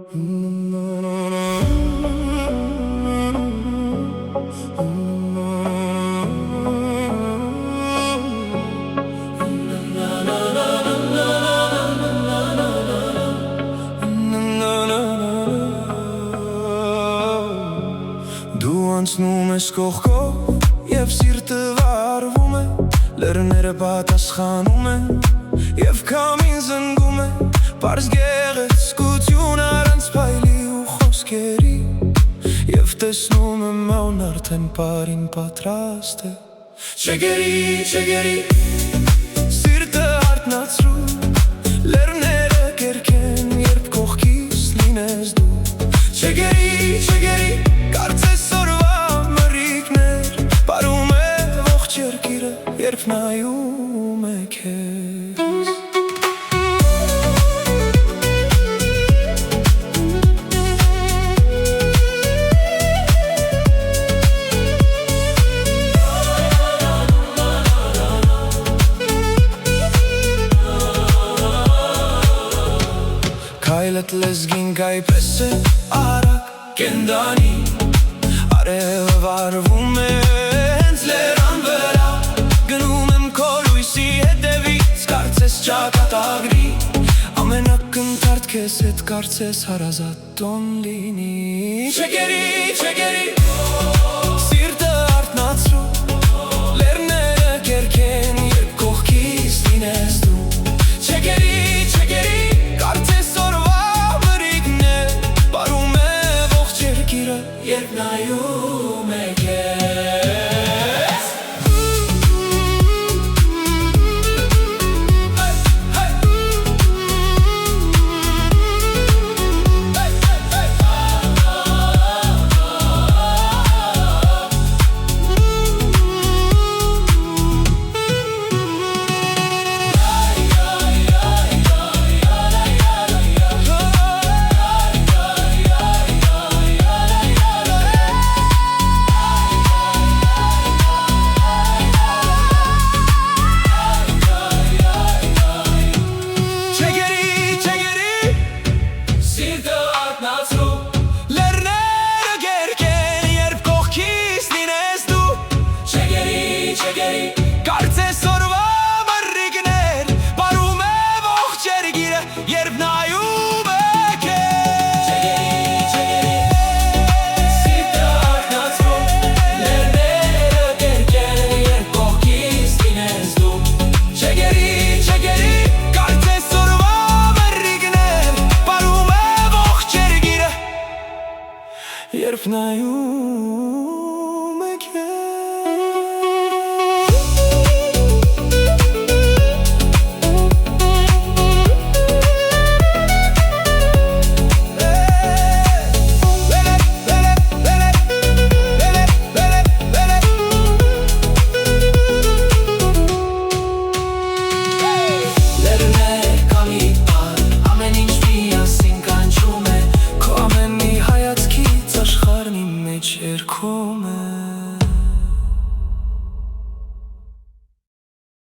Դու անցնում ես կողքով և սիրտը վարվում է, լեռները պատասխանում են և քամին զնգում է, պարզ գեղեցկություն առանց փայլի ու խոսքերի, և տեսնում եմ ան արդեն պարին պատրաստ է։ Չգերի, սիրտը արթնացրու, լեռները կերքեն, երբ կողքիս լինես դու։ Չգերի, կարծես օրվա մռիկներ, պարում է ողջ երկիրը, երբ նայում է քեզ։ Քայլդ լեզգին կայպես է արագ կենդանի, արևը վարվում է հենց լեռան վրա, գնում եմ քո լույսի հետևից, կարծես ճակատագրի, ամենակնդարդ քեզ հետ կարծես հարազատ տոն լինի։ Չգերի, սիրտը արթնացրու, լեռները կերքեն, երբ կողքիս լինես դու։ Չգերի, կարծես օրվա մռիկներ, պարում է ողջ երկիրը, երբ նայում է քեզ։ Կարծես օրվա մռիկներ, պարում է ողջ երկիրը, երբ նայում է քեզ։ Սիրտը արթնացրու, լեռները կերքեն, երբ կողքիս լինես դու։ Չգերի, կարծես օրվա մռիկներ, պարում է ողջ երկիրը, երբ նայում